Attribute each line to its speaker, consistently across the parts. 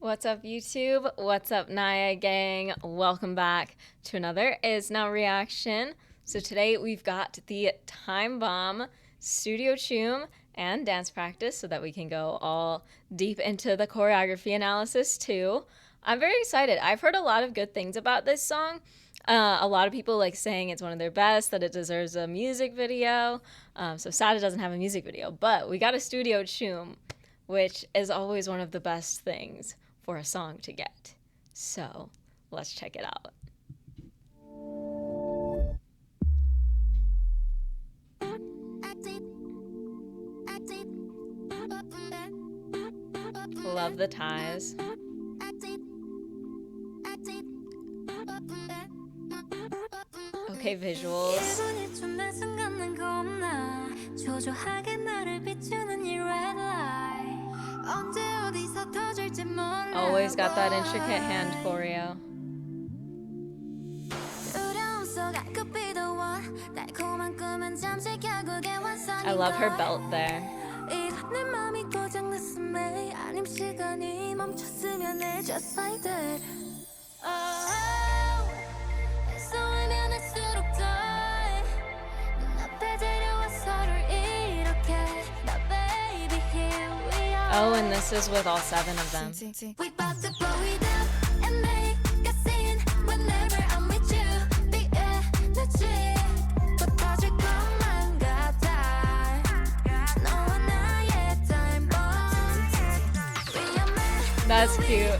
Speaker 1: What's up, YouTube? What's up, Naya gang? Welcome back to another Izna reaction. So today we've got the Time Bomb studio tune and dance practice so that we can go all deep into the choreography analysis too. I'm very excited. I've heard a lot of good things about this song. A lot of people like saying it's one of their best, that it deserves a music video. So sad it doesn't have a music video, but we got a studio tune, which is always one of the best things for a song to get. So let's check it out. Love the ties. Okay, visuals. Always got that intricate hand choreo. I love her belt there. Oh, and this is with all 7 of them. That's cute.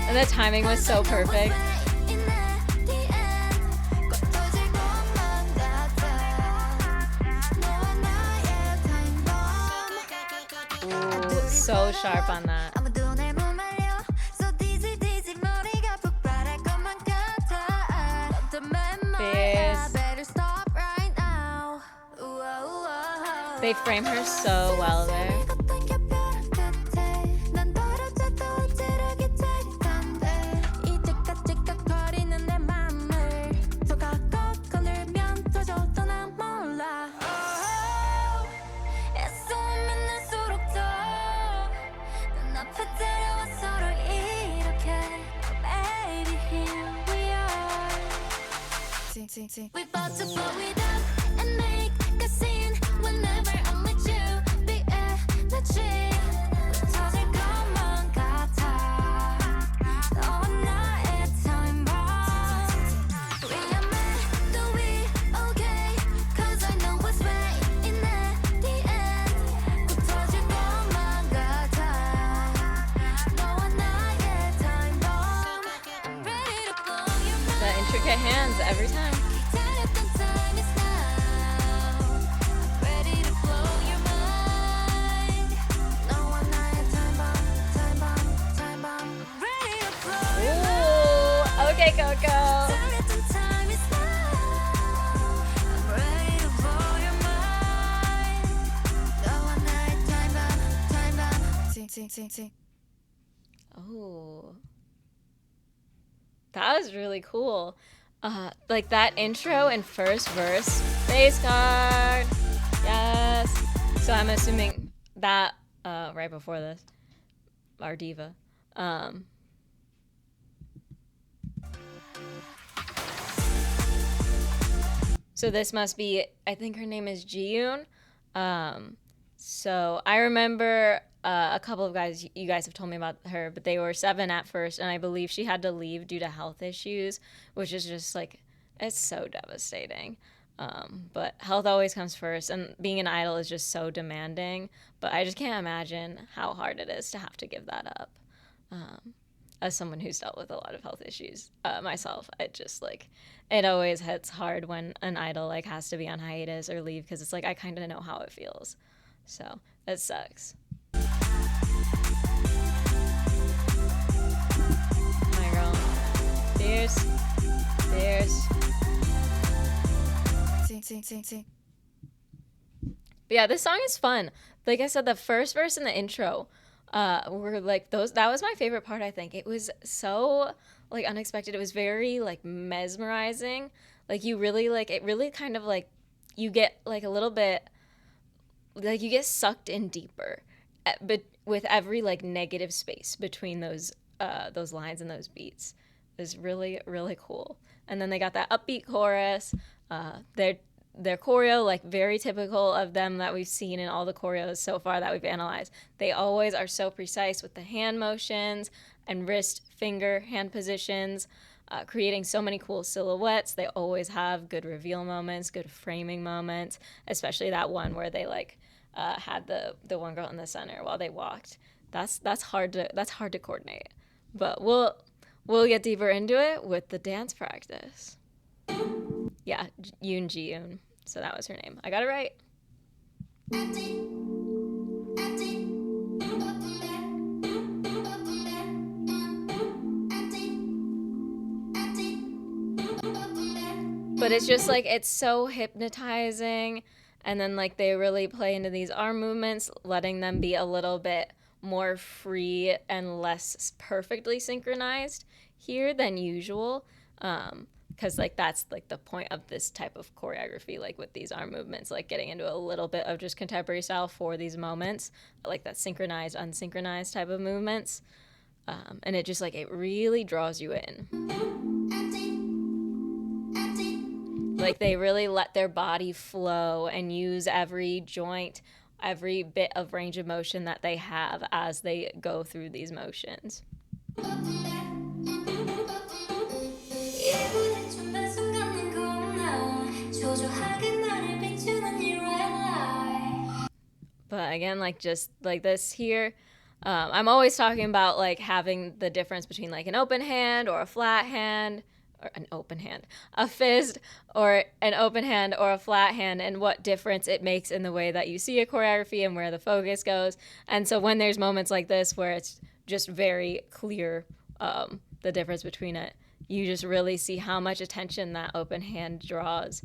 Speaker 1: And the timing was so perfect. Ooh, so sharp on that. They frame her so well there.
Speaker 2: We bout to blow it up and make a scene whenever I'm with you. Be energy. 터질 것만 같아. 너와 나의 time bomb. 위험해, do we okay? 'Cause I know what's waiting at the end. 곧 터질 것만 같아. 너와 나의 time bomb. I'm ready to blow your mind.
Speaker 1: The intricate hands every time. Okay, Coco. Oh, that was really cool. Like that intro and first verse, bass card. Yes. So I'm assuming that right before this, our diva. So this must be, I think her name is Jiyoon. So I remember a couple of guys, you guys have told me about her, but they were 7 at first, and I believe she had to leave due to health issues, which is just like, it's so devastating. But health always comes first, and being an idol is just so demanding. But I just can't imagine how hard it is to have to give that up. As someone who's dealt with a lot of health issues myself, it just like, it always hits hard when an idol like has to be on hiatus or leave, because it's like I kind of know how it feels. So it sucks. My girl, fierce. But yeah, this song is fun. Like I said, the first verse and the intro were like those. That was my favorite part. I think it was so like unexpected. It was very like mesmerizing. Like you really like it. Really kind of like you get like a little bit like you get sucked in deeper, but with every like negative space between those those lines and those beats. It was really, really cool. And then they got that upbeat chorus. Their choreo, like very typical of them that we've seen in all the choreos so far that we've analyzed. They always are so precise with the hand motions and wrist, finger, hand positions, creating so many cool silhouettes. They always have good reveal moments, good framing moments, especially that one where they like had the one girl in the center while they walked. That's hard to coordinate. But we'll get deeper into it with the dance practice. Yeah, Yoon Ji-yoon. So that was her name. I got it right. But it's just like, it's so hypnotizing. And then like they really play into these arm movements, letting them be a little bit more free and less perfectly synchronized here than usual. Because like that's like the point of this type of choreography, like with these arm movements, like getting into a little bit of just contemporary style for these moments, like that synchronized, unsynchronized type of movements. And it just like, it really draws you in. Like they really let their body flow and use every joint, every bit of range of motion that they have as they go through these motions. But again, like just like this here, I'm always talking about like having the difference between like an open hand or a flat hand, or an open hand, a fist or an open hand or a flat hand, and what difference it makes in the way that you see a choreography and where the focus goes. And so when there's moments like this where it's just very clear, the difference between it, you just really see how much attention that open hand draws.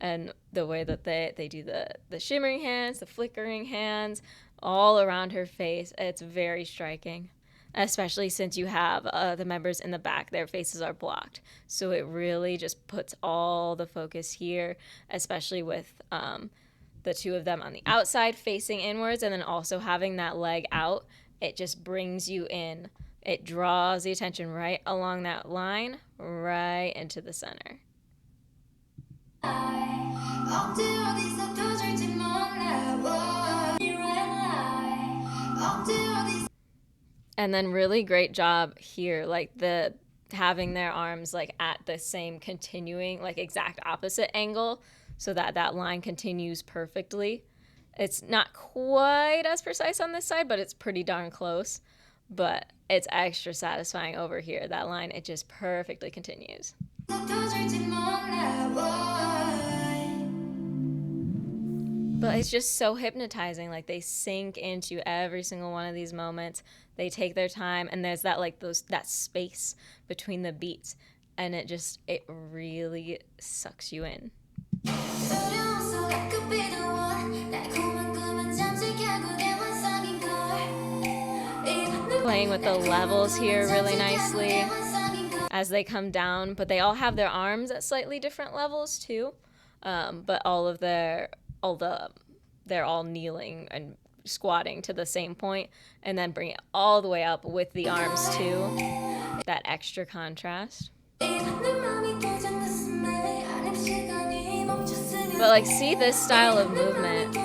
Speaker 1: And the way that they do the shimmering hands, the flickering hands, all around her face, it's very striking. Especially since you have the members in the back, their faces are blocked. So it really just puts all the focus here, especially with the two of them on the outside facing inwards, and then also having that leg out. It just brings you in. It draws the attention right along that line, right into the center. And then really great job here, like the having their arms like at the same continuing, like exact opposite angle, so that that line continues perfectly. It's not quite as precise on this side, but it's pretty darn close. But it's extra satisfying over here. That line, it just perfectly continues. But it's just so hypnotizing. Like they sink into every single one of these moments. They take their time, and there's that like that space between the beats, and it really sucks you in. Playing with the levels here really nicely as they come down, but they all have their arms at slightly different levels too. But they're all kneeling and squatting to the same point, and then bring it all the way up with the arms too. That extra contrast. But like, see this style of movement.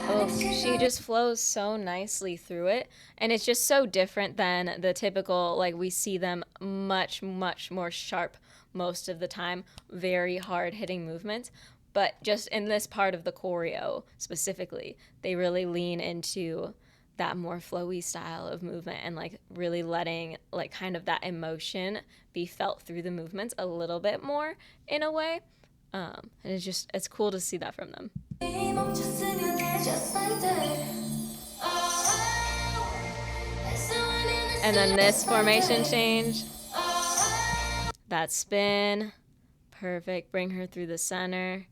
Speaker 1: Oh, she just flows so nicely through it, and it's just so different than the typical, like we see them much, much more sharp most of the time, very hard hitting movements. But just in this part of the choreo specifically, they really lean into that more flowy style of movement, and like really letting like kind of that emotion be felt through the movements a little bit more in a way. And it's cool to see that from them. And then this formation change, that spin, perfect. Bring her through the center,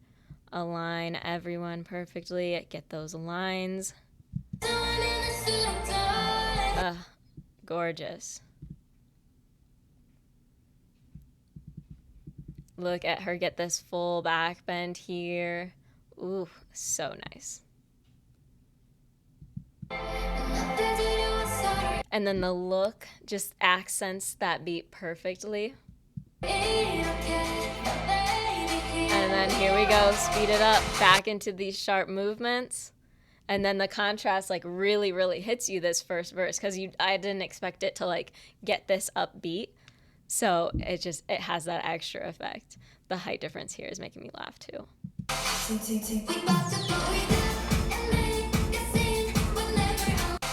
Speaker 1: align everyone perfectly, get those lines. Gorgeous. Look at her get this full back bend here. Ooh, so nice. And then the look just accents that beat perfectly. And then here we go, speed it up, back into these sharp movements. And then the contrast like really, really hits you this first verse because I didn't expect it to like get this upbeat. So it has that extra effect. The height difference here is making me laugh too.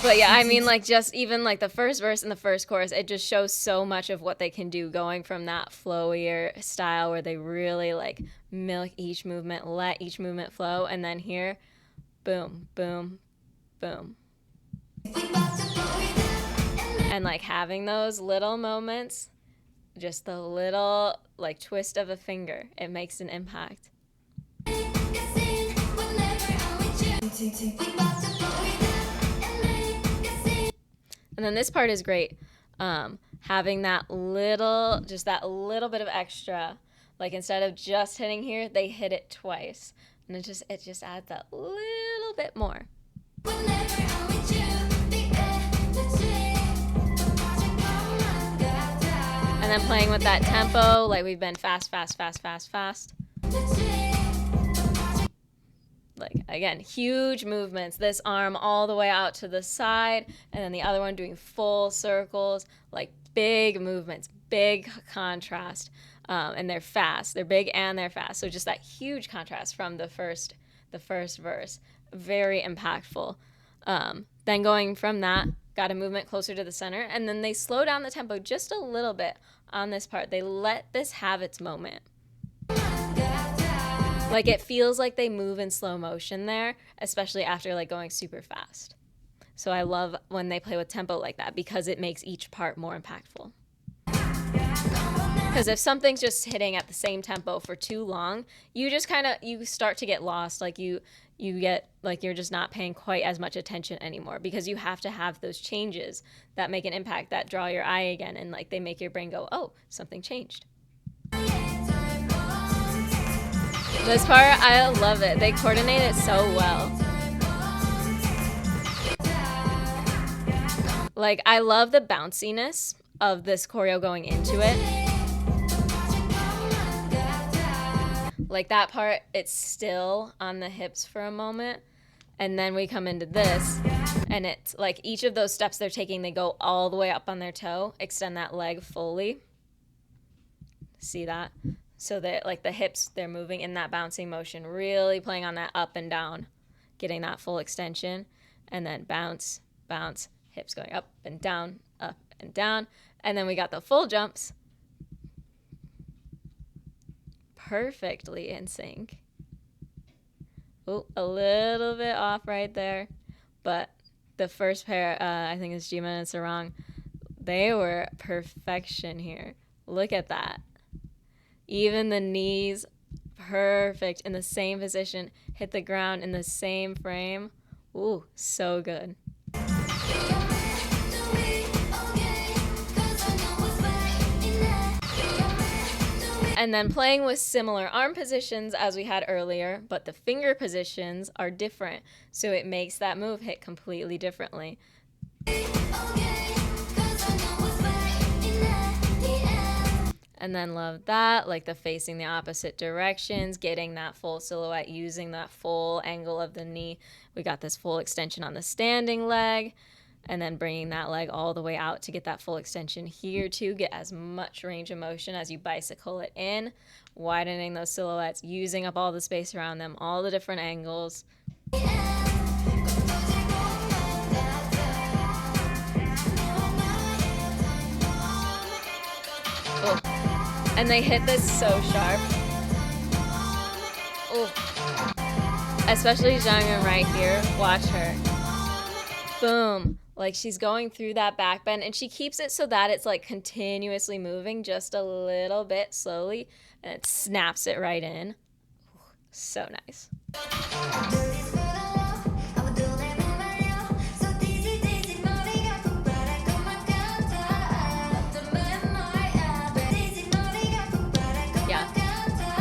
Speaker 1: But yeah, I mean, like, just even like the first verse and the first chorus, it just shows so much of what they can do, going from that flowier style where they really like milk each movement, let each movement flow, and then here, boom, boom, boom. And like having those little moments, just the little like twist of a finger, it makes an impact. And then this part is great. Having that little bit of extra, like instead of just hitting here, they hit it twice, and it just adds that little bit more. And then playing with that tempo, like we've been fast, fast, fast, fast, fast. Like again, huge movements. This arm all the way out to the side, and then the other one doing full circles, like big movements, big contrast. And they're fast. They're big and they're fast. So just that huge contrast from the first verse, very impactful. Then going from that, got a movement closer to the center, and then they slow down the tempo just a little bit on this part. They let this have its moment. Like it feels like they move in slow motion there, especially after like going super fast. So I love when they play with tempo like that because it makes each part more impactful. Because if something's just hitting at the same tempo for too long, you start to get lost. Like you get like you're just not paying quite as much attention anymore because you have to have those changes that make an impact, that draw your eye again, and like they make your brain go, oh, something changed. This part, I love it. They coordinate it so well. Like, I love the bounciness of this choreo going into it. Like, that part, it's still on the hips for a moment. And then we come into this, and it's like each of those steps they're taking, they go all the way up on their toe, extend that leg fully. See that? So that like the hips, they're moving in that bouncing motion, really playing on that up and down, getting that full extension, and then bounce, bounce, hips going up and down, and then we got the full jumps, perfectly in sync. Oh, a little bit off right there, but the first pair, I think it's Jima and Sarang, they were perfection here. Look at that. Even the knees, perfect, in the same position, hit the ground in the same frame. Ooh, so good. And then playing with similar arm positions as we had earlier, but the finger positions are different, so it makes that move hit completely differently. And then love that, like the facing the opposite directions, getting that full silhouette, using that full angle of the knee. We got this full extension on the standing leg, and then bringing that leg all the way out to get that full extension here too. Get as much range of motion as you bicycle it in, widening those silhouettes, using up all the space around them, all the different angles. Oh. And they hit this so sharp. Oh. Especially Jonghyun right here. Watch her. Boom. Like she's going through that back bend, and she keeps it so that it's like continuously moving just a little bit slowly, and it snaps it right in. So nice.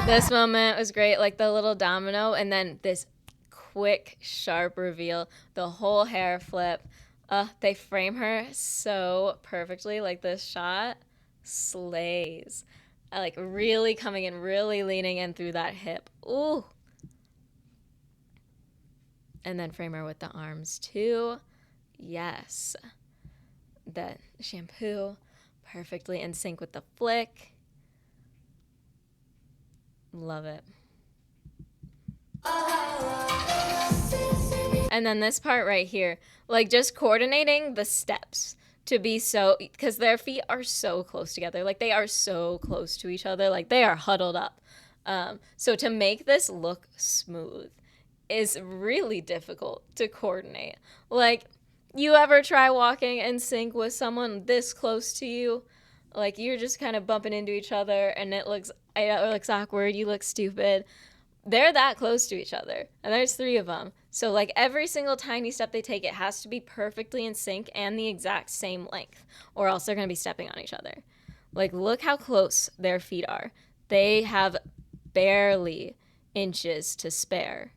Speaker 1: This moment was great, like the little domino, and then this quick, sharp reveal, the whole hair flip. They frame her so perfectly. Like this shot slays. Like really coming in, really leaning in through that hip. Ooh. And then frame her with the arms too. Yes. The shampoo perfectly in sync with the flick. Love it. And then this part right here, like just coordinating the steps to be so, because their feet are so close together. Like they are so close to each other. Like they are huddled up. So to make this look smooth is really difficult to coordinate. Like, you ever try walking in sync with someone this close to you? Like you're just kind of bumping into each other and it looks awkward, you look stupid. They're that close to each other, and there's 3 of them. So like every single tiny step they take, it has to be perfectly in sync and the exact same length, or else they're going to be stepping on each other. Like look how close their feet are. They have barely inches to spare.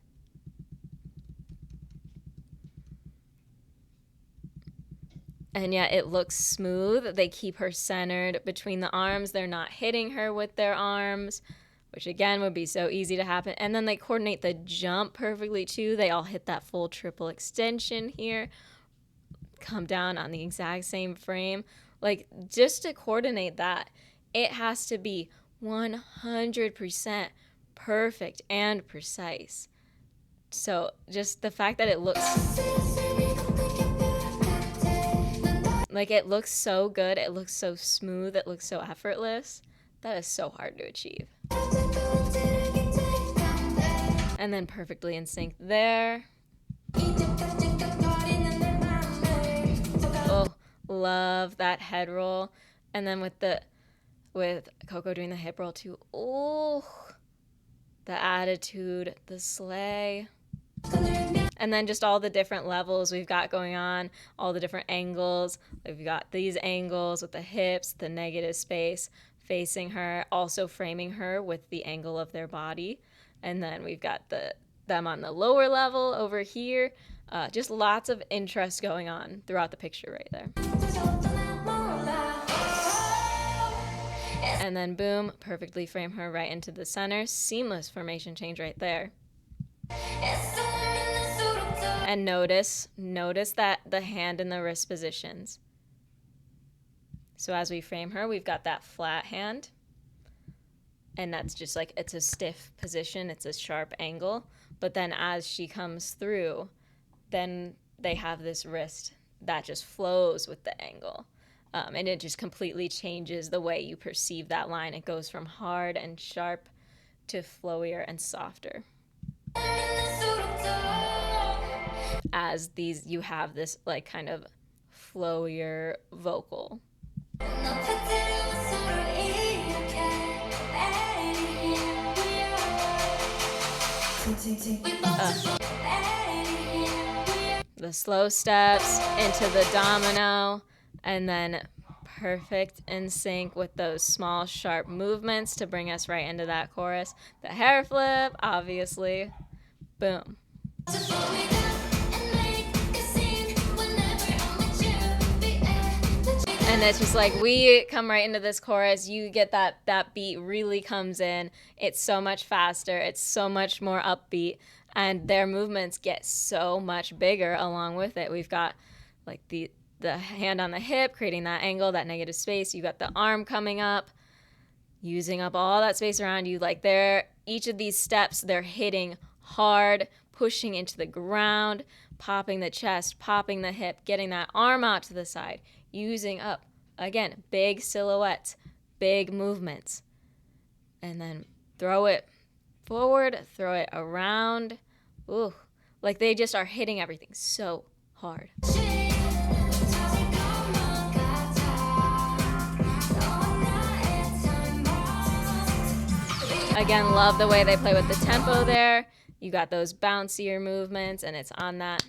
Speaker 1: And yet it looks smooth. They keep her centered between the arms. They're not hitting her with their arms, which again would be so easy to happen. And then they coordinate the jump perfectly too. They all hit that full triple extension here. Come down on the exact same frame. Like just to coordinate that, it has to be 100% perfect and precise. So just the fact that it looks like it looks so good, it looks so smooth, it looks so effortless. That is so hard to achieve. And then perfectly in sync there. Oh, love that head roll. And then with Coco doing the hip roll too. Oh, the attitude, the slay. And then just all the different levels we've got going on, all the different angles. We've got these angles with the hips, the negative space facing her, also framing her with the angle of their body. And then we've got them on the lower level over here. Just lots of interest going on throughout the picture right there. And then boom, perfectly frame her right into the center. Seamless formation change right there. And notice that the hand and the wrist positions. So as we frame her, we've got that flat hand. And that's just like, it's a stiff position, it's a sharp angle. But then as she comes through, then they have this wrist that just flows with the angle. And it just completely changes the way you perceive that line. It goes from hard and sharp to flowier and softer. As these, you have this like kind of flowier vocal. The slow steps into the domino, and then perfect in sync with those small sharp movements to bring us right into that chorus. The hair flip, obviously. Boom. And it's just like, we come right into this chorus, you get that beat really comes in. It's so much faster, it's so much more upbeat, and their movements get so much bigger along with it. We've got like the hand on the hip, creating that angle, that negative space. You got the arm coming up, using up all that space around you. Like each of these steps, they're hitting hard, pushing into the ground, popping the chest, popping the hip, getting that arm out to the side, using up, again, big silhouettes, big movements. And then throw it forward, throw it around. Ooh, like they just are hitting everything so hard. Again, love the way they play with the tempo there. You got those bouncier movements, and it's on that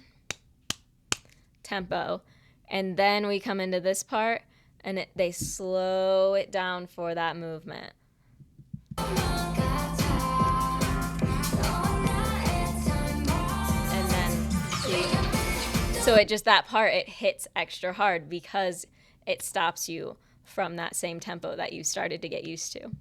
Speaker 1: tempo. And then we come into this part, and they slow it down for that movement. And then, see, So it just, that part, it hits extra hard because it stops you from that same tempo that you started to get used to.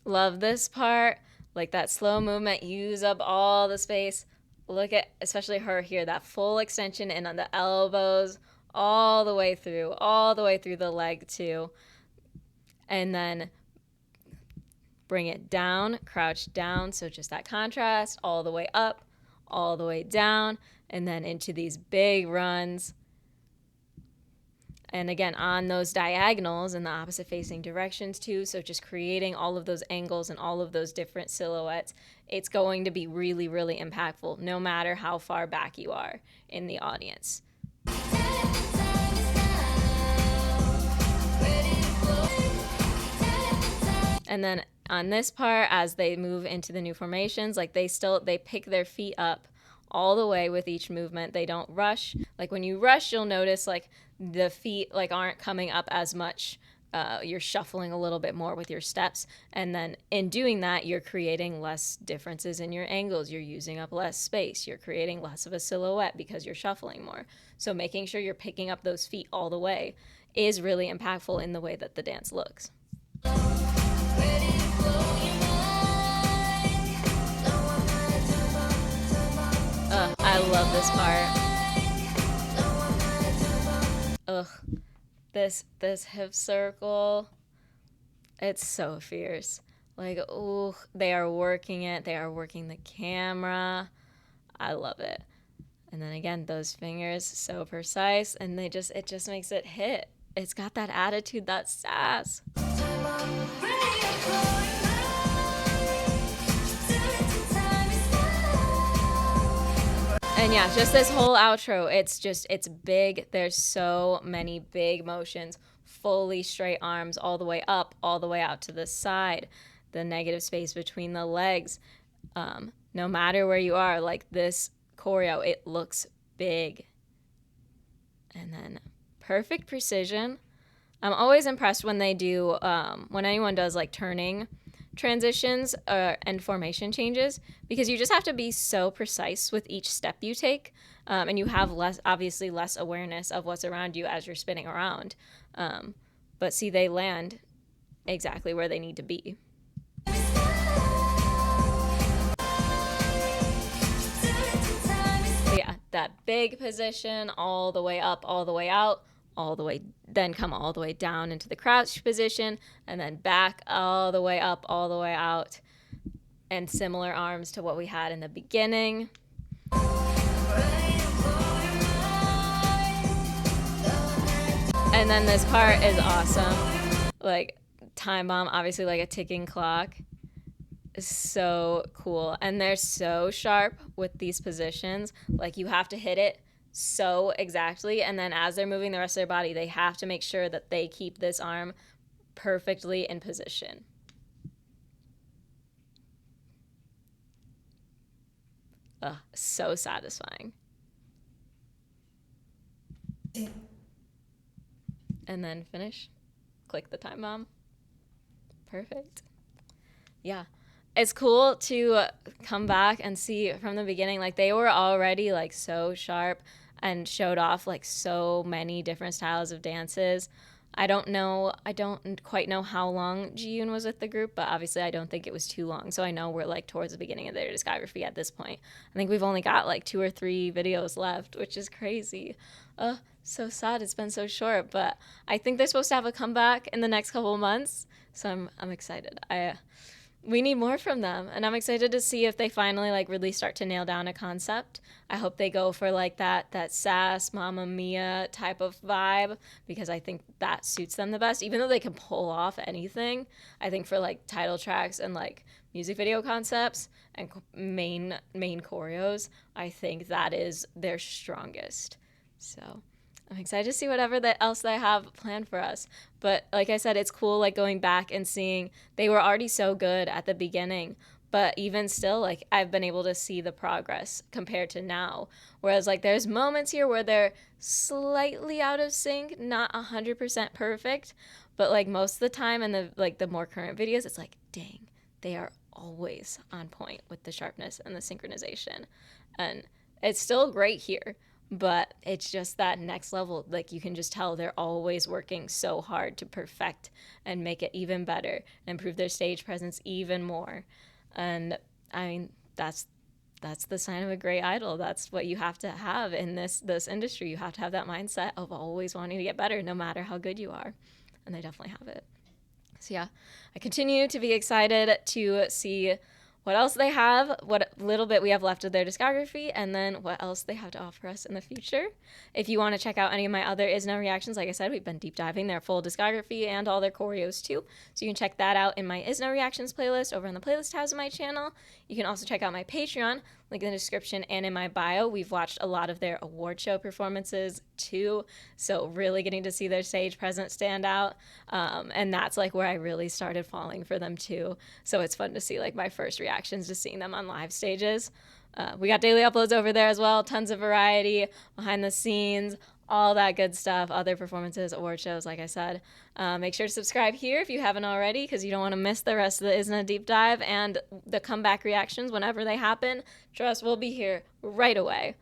Speaker 1: Love this part. Like that slow movement, use up all the space. Look at, especially her here, that full extension in on the elbows, all the way through the leg too. And then bring it down, crouch down. So just that contrast, all the way up, all the way down, and then into these big runs. And again, on those diagonals in the opposite facing directions too. So just creating all of those angles and all of those different silhouettes. It's going to be really, really impactful no matter how far back you are in the audience. And then on this part, as they move into the new formations, like they pick their feet up all the way with each movement. They don't rush. Like when you rush, you'll notice like the feet like aren't coming up as much. You're shuffling a little bit more with your steps. And then in doing that, you're creating less differences in your angles. You're using up less space. You're creating less of a silhouette because you're shuffling more. So making sure you're picking up those feet all the way is really impactful in the way that the dance looks. I love this part. This hip circle, it's so fierce. Like, ooh, they are working it. They are working the camera. I love it. And then again, those fingers, so precise, and it just makes it hit. It's got that attitude, that sass. And yeah, just this whole outro, it's big. There's so many big motions, fully straight arms all the way up, all the way out to the side, the negative space between the legs. No matter where you are, like this choreo, it looks big. And then perfect precision. I'm always impressed when they do, when anyone does like turning transitions and formation changes, because you just have to be so precise with each step you take, and you have obviously less awareness of what's around you as you're spinning around. But see, they land exactly where they need to be. Yeah, that big position, all the way up, all the way out, all the way, then come all the way down into the crouch position, and then back all the way up, all the way out, and similar arms to what we had in the beginning. And then this part is awesome. Like, time bomb, obviously like a ticking clock. Is so cool. And they're so sharp with these positions. Like, you have to hit it so exactly, and then as they're moving the rest of their body, they have to make sure that they keep this arm perfectly in position. So satisfying. And then finish. Click the time bomb. Perfect. Yeah. It's cool to come back and see from the beginning, like they were already like so sharp and showed off like so many different styles of dances. I don't quite know how long Ji-yoon was with the group, but obviously I don't think it was too long. So I know we're like towards the beginning of their discography at this point. I think we've only got like 2 or 3 videos left, which is crazy. So sad it's been so short, but I think they're supposed to have a comeback in the next couple of months. So I'm excited. We need more from them, and I'm excited to see if they finally like really start to nail down a concept. I hope they go for like that sass Mamma Mia type of vibe, because I think that suits them the best. Even though they can pull off anything, I think for like title tracks and like music video concepts and main choreos, I think that is their strongest. So I'm excited to see whatever else they have planned for us. But like I said, it's cool like going back and seeing they were already so good at the beginning, But even still, like, I've been able to see the progress compared to now. Whereas, like, there's moments here where they're slightly out of sync, not 100% perfect, but like most of the time in the more current videos, it's like, dang, they are always on point with the sharpness and the synchronization. And it's still great here, but it's just that next level. Like, you can just tell they're always working so hard to perfect and make it even better and improve their stage presence even more. And I mean, that's the sign of a great idol. That's what you have to have in this industry. You have to have that mindset of always wanting to get better no matter how good you are. And they definitely have it. So yeah, I continue to be excited to see what else they have, what little bit we have left of their discography, and then what else they have to offer us in the future. If you want to check out any of my other Izna reactions, like I said, we've been deep diving their full discography and all their choreos too. So you can check that out in my Izna reactions playlist over on the playlist tabs of my channel. You can also check out my Patreon, link in the description and in my bio. We've watched a lot of their award show performances too, so really getting to see their stage presence stand out. And that's like where I really started falling for them too. So it's fun to see like my first reactions to seeing them on live stages. We got daily uploads over there as well, tons of variety, behind the scenes, all that good stuff, other performances, award shows, like I said. Make sure to subscribe here if you haven't already, because you don't want to miss the rest of the Izna deep dive and the comeback reactions whenever they happen. Trust, we'll be here right away.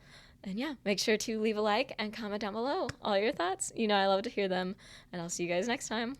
Speaker 1: And yeah, make sure to leave a like and comment down below all your thoughts. You know I love to hear them, and I'll see you guys next time.